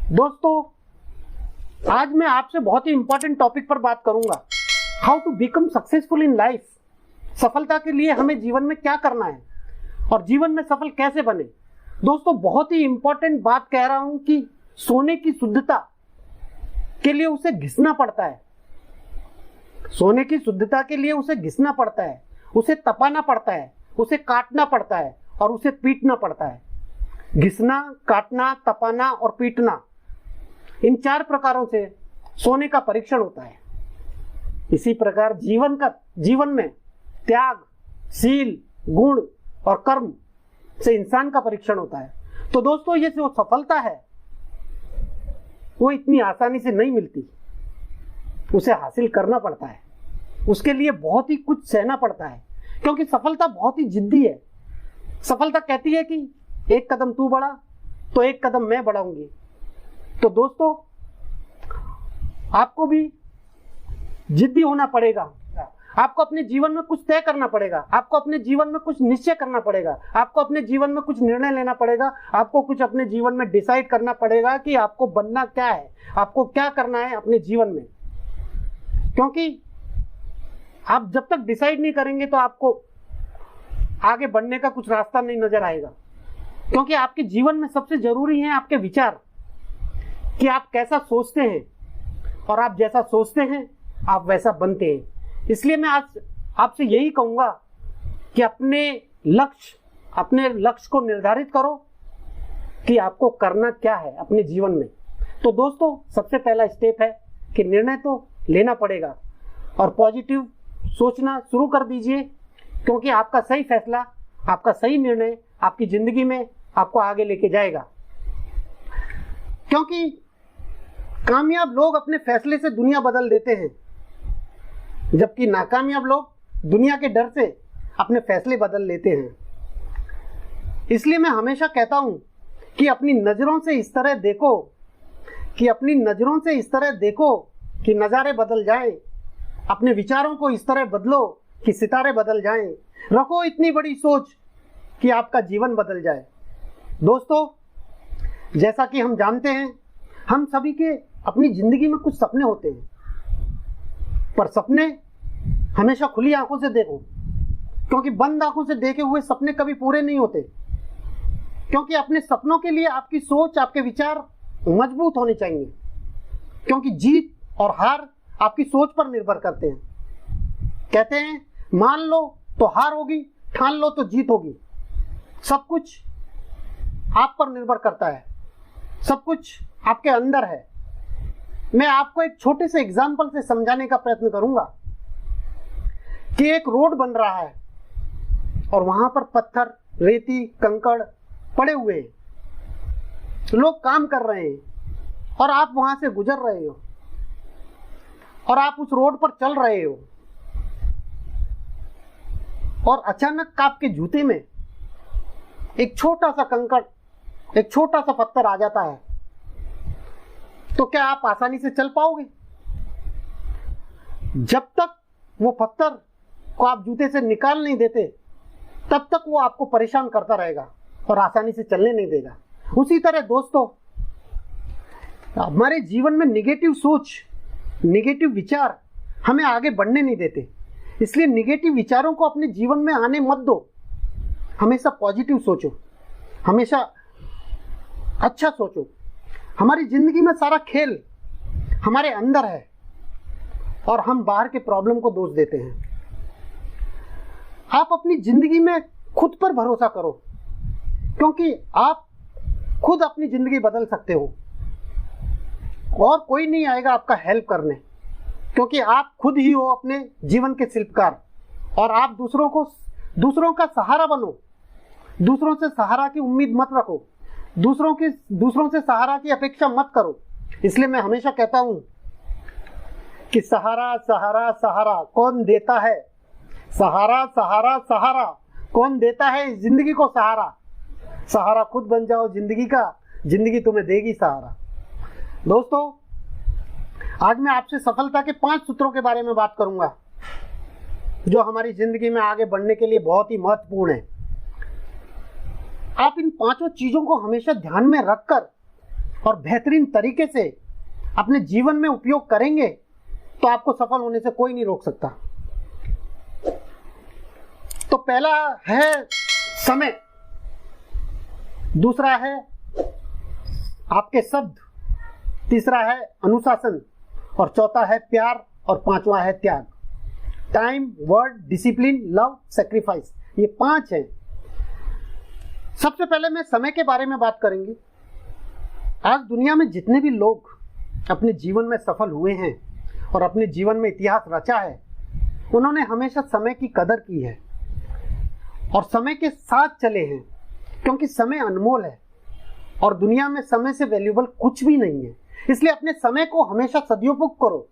दोस्तों, आज मैं आपसे बहुत ही इंपॉर्टेंट टॉपिक पर बात करूंगा। How to become successful in life. सफलता के लिए हमें जीवन में क्या करना है और जीवन में सफल कैसे बने। दोस्तों, बहुत ही इंपॉर्टेंट बात कह रहा हूं कि सोने की शुद्धता के लिए उसे घिसना पड़ता है। सोने की शुद्धता के लिए उसे घिसना पड़ता है, उसे तपाना पड़ता है, उसे काटना पड़ता है और उसे पीटना पड़ता है। घिसना, काटना, तपाना और पीटना, इन 4 प्रकारों से सोने का परीक्षण होता है। इसी प्रकार जीवन में त्याग, शील, गुण और कर्म से इंसान का परीक्षण होता है। तो दोस्तों, ये जो सफलता है वो इतनी आसानी से नहीं मिलती, उसे हासिल करना पड़ता है। उसके लिए बहुत ही कुछ सहना पड़ता है, क्योंकि सफलता बहुत ही जिद्दी है। सफलता कहती है कि एक कदम तू बढ़ा तो एक कदम मैं बढ़ाऊंगी। तो दोस्तों, आपको भी जिद्दी होना पड़ेगा। आपको अपने जीवन में कुछ तय करना पड़ेगा, आपको अपने जीवन में कुछ निश्चय करना पड़ेगा, आपको अपने जीवन में कुछ निर्णय लेना पड़ेगा, आपको कुछ अपने जीवन में डिसाइड करना पड़ेगा कि आपको बनना क्या है, आपको क्या करना है अपने जीवन में। क्योंकि आप जब तक डिसाइड नहीं करेंगे तो आपको आगे बढ़ने का कुछ रास्ता नहीं नजर आएगा। क्योंकि आपके जीवन में सबसे जरूरी है आपके विचार, कि आप कैसा सोचते हैं, और आप जैसा सोचते हैं आप वैसा बनते हैं। इसलिए मैं आज आपसे यही कहूंगा कि अपने लक्ष्य को निर्धारित करो कि आपको करना क्या है अपने जीवन में। तो दोस्तों, सबसे पहला स्टेप है कि निर्णय तो लेना पड़ेगा और पॉजिटिव सोचना शुरू कर दीजिए, क्योंकि आपका सही फैसला, आपका सही निर्णय आपकी जिंदगी में आपको आगे लेके जाएगा। क्योंकि कामयाब लोग अपने फैसले से दुनिया बदल देते हैं, जबकि नाकामयाब लोग दुनिया के डर से अपने फैसले बदल लेते हैं। इसलिए मैं हमेशा कहता हूं कि अपनी नजरों से इस तरह देखो कि नजारे बदल जाएं। अपने विचारों को इस तरह बदलो कि सितारे बदल जाएं। रखो इतनी बड़ी सोच कि आपका जीवन बदल जाए। दोस्तों, जैसा कि हम जानते हैं, हम सभी के अपनी जिंदगी में कुछ सपने होते हैं, पर सपने हमेशा खुली आंखों से देखो, क्योंकि बंद आंखों से देखे हुए सपने कभी पूरे नहीं होते। क्योंकि अपने सपनों के लिए आपकी सोच, आपके विचार मजबूत होने चाहिए, क्योंकि जीत और हार आपकी सोच पर निर्भर करते हैं। कहते हैं, मान लो तो हार होगी, ठान लो तो जीत होगी। सब कुछ आप पर निर्भर करता है, सब कुछ आपके अंदर है। मैं आपको एक छोटे से एग्जाम्पल से समझाने का प्रयत्न करूंगा कि एक रोड बन रहा है और वहां पर पत्थर, रेती, कंकड़ पड़े हुए हैं। लोग काम कर रहे हैं और आप वहां से गुजर रहे हो और आप उस रोड पर चल रहे हो, और अचानक आपके जूते में एक छोटा सा कंकड़, एक छोटा सा पत्थर आ जाता है। तो क्या आप आसानी से चल पाओगे? जब तक वो पत्थर को आप जूते से निकाल नहीं देते, तब तक वो आपको परेशान करता रहेगा और आसानी से चलने नहीं देगा। उसी तरह दोस्तों, हमारे जीवन में निगेटिव सोच, निगेटिव विचार हमें आगे बढ़ने नहीं देते। इसलिए निगेटिव विचारों को अपने जीवन में आने मत दो। हमेशा पॉजिटिव सोचो, हमेशा अच्छा सोचो। हमारी जिंदगी में सारा खेल हमारे अंदर है और हम बाहर के प्रॉब्लम को दोष देते हैं। आप अपनी जिंदगी में खुद पर भरोसा करो, क्योंकि आप खुद अपनी जिंदगी बदल सकते हो और कोई नहीं आएगा आपका हेल्प करने, क्योंकि आप खुद ही हो अपने जीवन के शिल्पकार। और आप दूसरों का सहारा बनो। दूसरों से सहारा की उम्मीद मत रखो, दूसरों से सहारा की अपेक्षा मत करो। इसलिए मैं हमेशा कहता हूं कि सहारा सहारा सहारा कौन देता है, सहारा सहारा सहारा कौन देता है इस जिंदगी को सहारा। सहारा खुद बन जाओ जिंदगी का, जिंदगी तुम्हें देगी सहारा। दोस्तों, आज मैं आपसे सफलता के 5 सूत्रों के बारे में बात करूंगा, जो हमारी जिंदगी में आगे बढ़ने के लिए बहुत ही महत्वपूर्ण है। आप इन 5 चीजों को हमेशा ध्यान में रखकर और बेहतरीन तरीके से अपने जीवन में उपयोग करेंगे तो आपको सफल होने से कोई नहीं रोक सकता। तो पहला है समय, दूसरा है आपके शब्द, तीसरा है अनुशासन, और चौथा है प्यार, और पांचवा है त्याग। Time, word, discipline, love, sacrifice, ये 5 हैं। सबसे पहले मैं समय के बारे में बात करेंगे। आज दुनिया में जितने भी लोग अपने जीवन में सफल हुए हैं और अपने जीवन में इतिहास रचा है, उन्होंने हमेशा समय की कदर की है और समय के साथ चले हैं, क्योंकि समय अनमोल है और दुनिया में समय से वैल्यूबल कुछ भी नहीं है। इसलिए अपने समय को हमेशा सदुपयोग करो,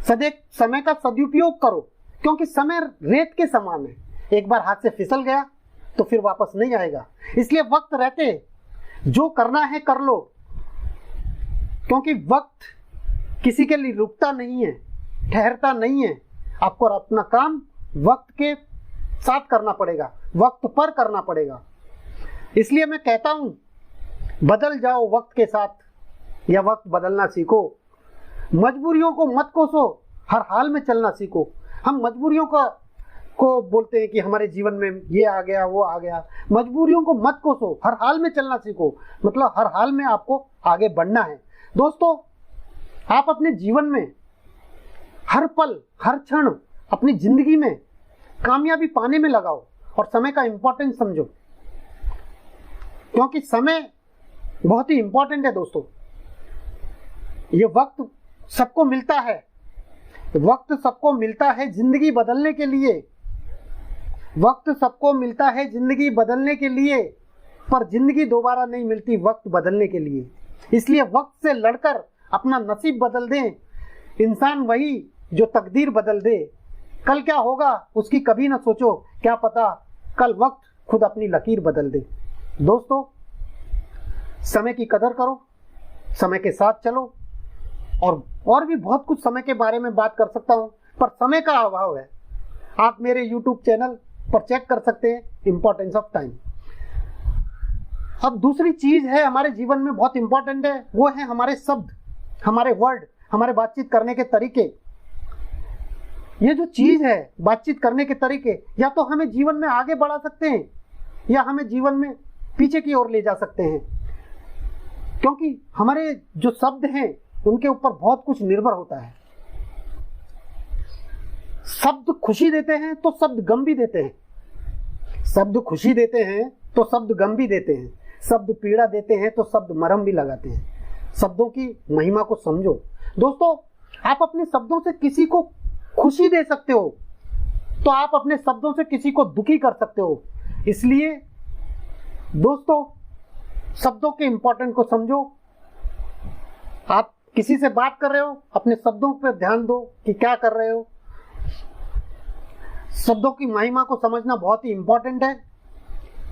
समय का सदुपयोग करो, क्योंकि समय रेत के समान है, एक बार हाथ से फिसल गया तो फिर वापस नहीं आएगा। इसलिए वक्त रहते जो करना है कर लो, क्योंकि वक्त किसी के लिए रुकता नहीं है, ठहरता नहीं है। आपको अपना काम वक्त के साथ करना पड़ेगा, वक्त पर करना पड़ेगा। इसलिए मैं कहता हूं, बदल जाओ वक्त के साथ, या वक्त बदलना सीखो। मजबूरियों को मत कोसो, हर हाल में चलना सीखो। हम मजबूरियों को बोलते हैं कि हमारे जीवन में ये आ गया वो आ गया। मजबूरियों को मत कोसो, हर हाल में चलना सीखो, मतलब हर हाल में आपको आगे बढ़ना है। दोस्तों, आप अपने जीवन में हर पल हर क्षण अपनी जिंदगी में कामयाबी पाने में लगाओ और समय का इंपॉर्टेंस समझो, क्योंकि समय बहुत ही इंपॉर्टेंट है। दोस्तों, ये वक्त सबको मिलता है, वक्त सबको मिलता है जिंदगी बदलने के लिए, वक्त सबको मिलता है जिंदगी बदलने के लिए, पर जिंदगी दोबारा नहीं मिलती वक्त बदलने के लिए। इसलिए वक्त से लड़कर अपना नसीब बदल दें। इंसान वही जो तकदीर बदल दे। कल क्या होगा उसकी कभी ना सोचो, क्या पता कल वक्त खुद अपनी लकीर बदल दे। दोस्तों, समय की कदर करो, समय के साथ चलो, और भी बहुत कुछ समय के बारे में बात कर सकता हूं, पर समय का अभाव है। आप मेरे YouTube चैनल पर चेक कर सकते हैं, इंपॉर्टेंस ऑफ टाइम। अब दूसरी चीज है हमारे जीवन में बहुत इंपॉर्टेंट है, वो है हमारे शब्द, हमारे वर्ड, हमारे बातचीत करने के तरीके। ये जो चीज है बातचीत करने के तरीके, या तो हमें जीवन में आगे बढ़ा सकते हैं या हमें जीवन में पीछे की ओर ले जा सकते हैं, क्योंकि हमारे जो शब्द हैं उनके ऊपर बहुत कुछ निर्भर होता है। शब्द खुशी देते हैं तो शब्द गम भी देते हैं, शब्द खुशी देते हैं तो शब्द गम भी देते हैं, शब्द पीड़ा देते हैं तो शब्द मरहम भी लगाते हैं। शब्दों की महिमा को समझो। दोस्तों, आप अपने शब्दों से किसी को खुशी दे सकते हो तो आप अपने शब्दों से किसी को दुखी कर सकते हो। इसलिए दोस्तों, शब्दों के इंपॉर्टेंट को समझो। आप किसी से बात कर रहे हो, अपने शब्दों पर ध्यान दो कि क्या कर रहे हो। शब्दों की महिमा को समझना बहुत ही इंपॉर्टेंट है,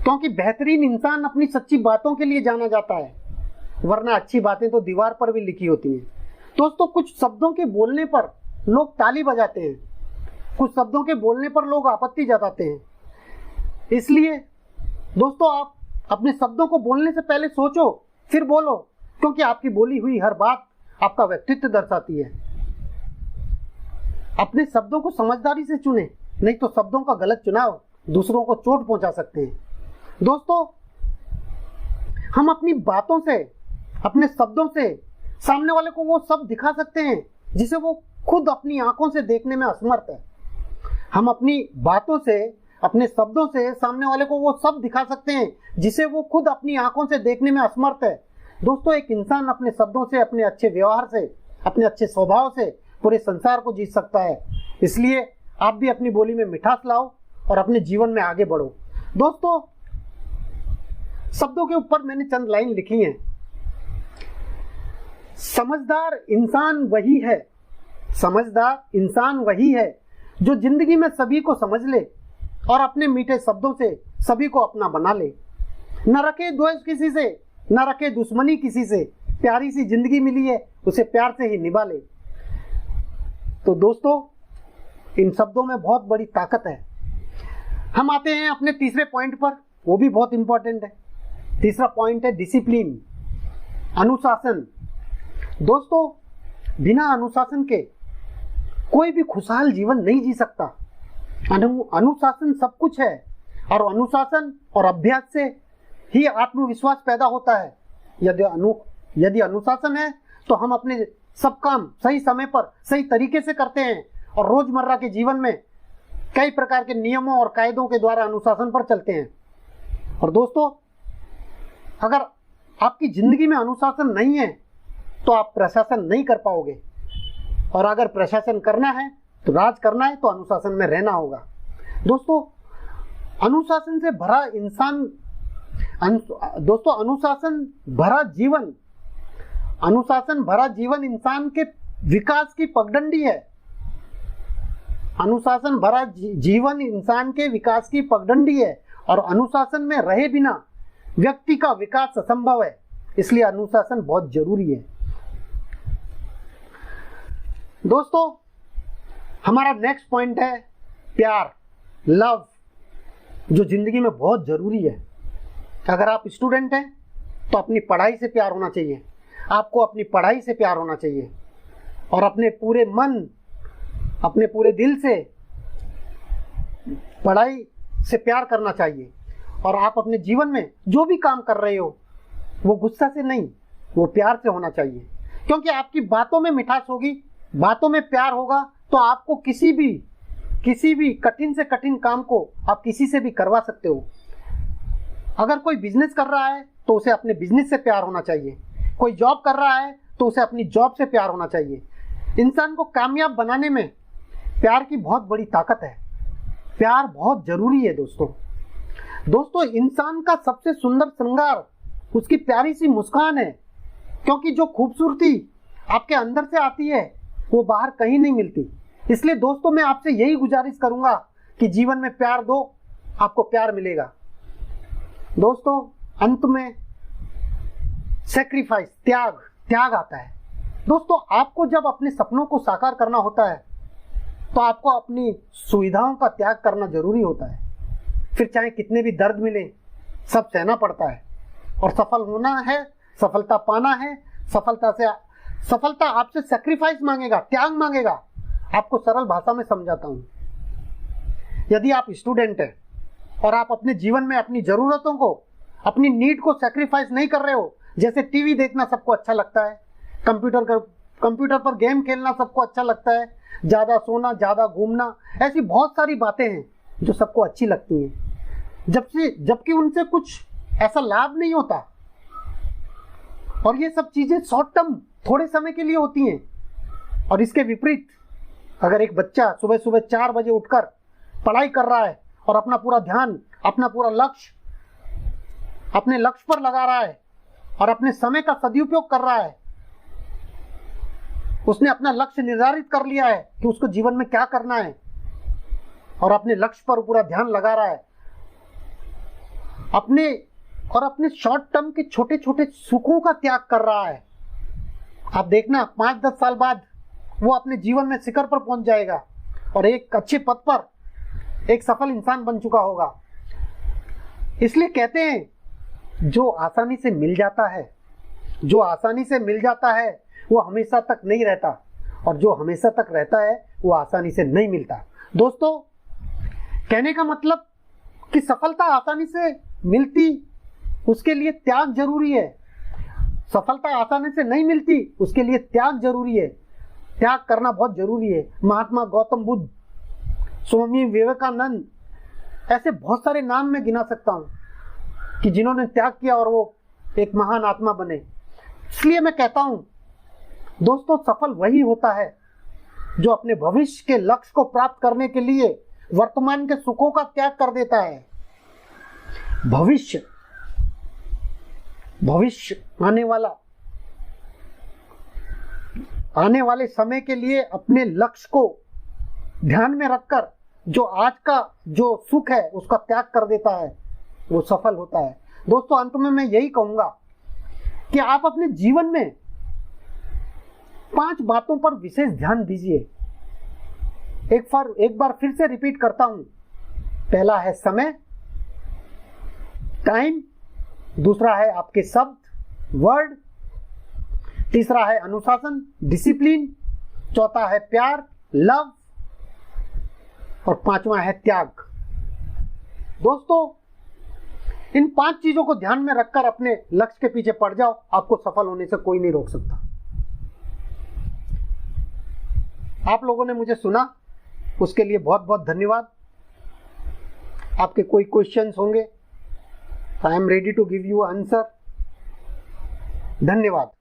क्योंकि बेहतरीन इंसान अपनी सच्ची बातों के लिए जाना जाता है, वरना अच्छी बातें तो दीवार पर भी लिखी होती हैं। दोस्तों, कुछ शब्दों के बोलने पर लोग ताली बजाते हैं, कुछ शब्दों के बोलने पर लोग आपत्ति जताते हैं। इसलिए दोस्तों, आप अपने शब्दों को बोलने से पहले सोचो फिर बोलो, क्योंकि आपकी बोली हुई हर बात आपका व्यक्तित्व दर्शाती है। अपने शब्दों को समझदारी से चुने, नहीं तो शब्दों का गलत चुनाव दूसरों को चोट पहुंचा सकते हैं। दोस्तों, हम अपनी बातों से, अपने शब्दों से सामने वाले को वो सब दिखा सकते हैं जिसे वो खुद अपनी आंखों से देखने में असमर्थ है। हम अपनी बातों से, अपने शब्दों से सामने वाले को वो सब दिखा सकते हैं जिसे वो खुद अपनी आंखों से देखने में असमर्थ है। दोस्तों, एक इंसान अपने शब्दों से, अपने अच्छे व्यवहार से, अपने अच्छे स्वभाव से पूरे संसार को जीत सकता है। इसलिए आप भी अपनी बोली में मिठास लाओ और अपने जीवन में आगे बढ़ो। दोस्तों, शब्दों के ऊपर मैंने चंद लाइन लिखी हैं। समझदार इंसान वही है, समझदार इंसान वही है जो जिंदगी में सभी को समझ ले और अपने मीठे शब्दों से सभी को अपना बना ले। न रखे द्वेष किसी से, न रखे दुश्मनी किसी से, प्यारी सी जिंदगी मिली है उसे प्यार से ही निभा ले। तो दोस्तों, इन शब्दों में बहुत बड़ी ताकत है। हम आते हैं अपने तीसरे पॉइंट पर, वो भी बहुत इंपॉर्टेंट है। तीसरा पॉइंट है डिसिप्लिन। अनुशासन। दोस्तों, बिना अनुशासन के कोई भी खुशहाल जीवन नहीं जी सकता। अनुशासन सब कुछ है, और अनुशासन और अभ्यास से ही आत्मविश्वास पैदा होता है। यदि अनुशासन है तो हम अपने सब काम सही समय पर सही तरीके से करते हैं, और रोजमर्रा के जीवन में कई प्रकार के नियमों और कायदों के द्वारा अनुशासन पर चलते हैं। और दोस्तों, अगर आपकी जिंदगी में अनुशासन नहीं है तो आप प्रशासन नहीं कर पाओगे, और अगर प्रशासन करना है तो राज करना है तो अनुशासन में रहना होगा। दोस्तों, अनुशासन से भरा इंसान अनुशासन भरा जीवन इंसान के विकास की पगडंडी है। अनुशासन भरा जीवन इंसान के विकास की पगडंडी है, और अनुशासन में रहे बिना व्यक्ति का विकास असंभव है। इसलिए अनुशासन बहुत जरूरी है। दोस्तों, हमारा नेक्स्ट पॉइंट है प्यार, लव, जो जिंदगी में बहुत जरूरी है। अगर आप स्टूडेंट हैं तो अपनी पढ़ाई से प्यार होना चाहिए। आपको अपनी पढ़ाई से प्यार होना चाहिए, और अपने पूरे मन, अपने पूरे दिल से पढ़ाई से प्यार करना चाहिए। और आप अपने जीवन में जो भी काम कर रहे हो वो गुस्सा से नहीं, वो प्यार से होना चाहिए। क्योंकि आपकी बातों में मिठास होगी, बातों में प्यार होगा, तो आपको किसी भी कठिन से कठिन काम को आप किसी से भी करवा सकते हो। अगर कोई बिजनेस कर रहा है तो उसे अपने बिजनेस से प्यार होना चाहिए। कोई जॉब कर रहा है तो उसे अपनी जॉब से प्यार होना चाहिए। इंसान को कामयाब बनाने में प्यार की बहुत बड़ी ताकत है। प्यार बहुत जरूरी है दोस्तों, इंसान का सबसे सुंदर श्रृंगार उसकी प्यारी सी मुस्कान है, क्योंकि जो खूबसूरती आपके अंदर से आती है वो बाहर कहीं नहीं मिलती। इसलिए दोस्तों, मैं आपसे यही गुजारिश करूंगा कि जीवन में प्यार दो, आपको प्यार मिलेगा। दोस्तों, अंत में सैक्रिफाइस, त्याग आता है। दोस्तों, आपको जब अपने सपनों को साकार करना होता है तो आपको अपनी सुविधाओं का त्याग करना जरूरी होता है। फिर चाहे कितने भी दर्द मिले, सब सहना पड़ता है। और सफल होना है, सफलता पाना है, सफलता आपसे सैक्रिफाइस मांगेगा, त्याग मांगेगा। आपको सरल भाषा में समझाता हूं। यदि आप स्टूडेंट हैं और आप अपने जीवन में अपनी जरूरतों को, अपनी नीड को सैक्रिफाइस नहीं कर रहे हो, जैसे टीवी देखना सबको अच्छा लगता है, कंप्यूटर पर गेम खेलना सबको अच्छा लगता है, ज्यादा सोना, ज्यादा घूमना, ऐसी बहुत सारी बातें हैं जो सबको अच्छी लगती हैं, जबकि उनसे कुछ ऐसा लाभ नहीं होता। और ये सब चीजें शॉर्ट टर्म, थोड़े समय के लिए होती हैं। और इसके विपरीत, अगर एक बच्चा सुबह सुबह 4 बजे उठकर पढ़ाई कर रहा है और अपना पूरा ध्यान, अपना पूरा लक्ष्य अपने लक्ष्य पर लगा रहा है और अपने समय का सदुपयोग कर रहा है, उसने अपना लक्ष्य निर्धारित कर लिया है कि उसको जीवन में क्या करना है, और अपने लक्ष्य पर पूरा ध्यान लगा रहा है, अपने शॉर्ट टर्म के छोटे छोटे सुखों का त्याग कर रहा है, आप देखना 5-10 साल बाद वो अपने जीवन में शिखर पर पहुंच जाएगा और एक अच्छे पद पर एक सफल इंसान बन चुका होगा। इसलिए कहते हैं, जो आसानी से मिल जाता है वो हमेशा तक नहीं रहता, और जो हमेशा तक रहता है वो आसानी से नहीं मिलता। दोस्तों, कहने का मतलब कि सफलता आसानी से मिलती, उसके लिए त्याग जरूरी है। सफलता आसानी से नहीं मिलती, उसके लिए त्याग जरूरी है। त्याग करना बहुत जरूरी है। महात्मा गौतम बुद्ध, स्वामी विवेकानंद, ऐसे बहुत सारे नाम मैं गिना सकता हूं कि जिन्होंने त्याग किया और वो एक महान आत्मा बने। इसलिए मैं कहता हूं दोस्तों, सफल वही होता है जो अपने भविष्य के लक्ष्य को प्राप्त करने के लिए वर्तमान के सुखों का त्याग कर देता है। भविष्य आने वाले समय के लिए अपने लक्ष्य को ध्यान में रखकर जो आज का जो सुख है उसका त्याग कर देता है, वो सफल होता है। दोस्तों, अंत में मैं यही कहूंगा कि आप अपने जीवन में 5 बातों पर विशेष ध्यान दीजिए। एक बार फिर से रिपीट करता हूं। पहला है समय, टाइम। दूसरा है आपके शब्द, वर्ड। तीसरा है अनुशासन, डिसिप्लिन। चौथा है प्यार, लव। और पांचवा है त्याग। दोस्तों, इन 5 चीजों को ध्यान में रखकर अपने लक्ष्य के पीछे पड़ जाओ, आपको सफल होने से कोई नहीं रोक सकता। आप लोगों ने मुझे सुना, उसके लिए बहुत बहुत धन्यवाद। आपके कोई क्वेश्चंस होंगे, I am ready to give you answer. धन्यवाद।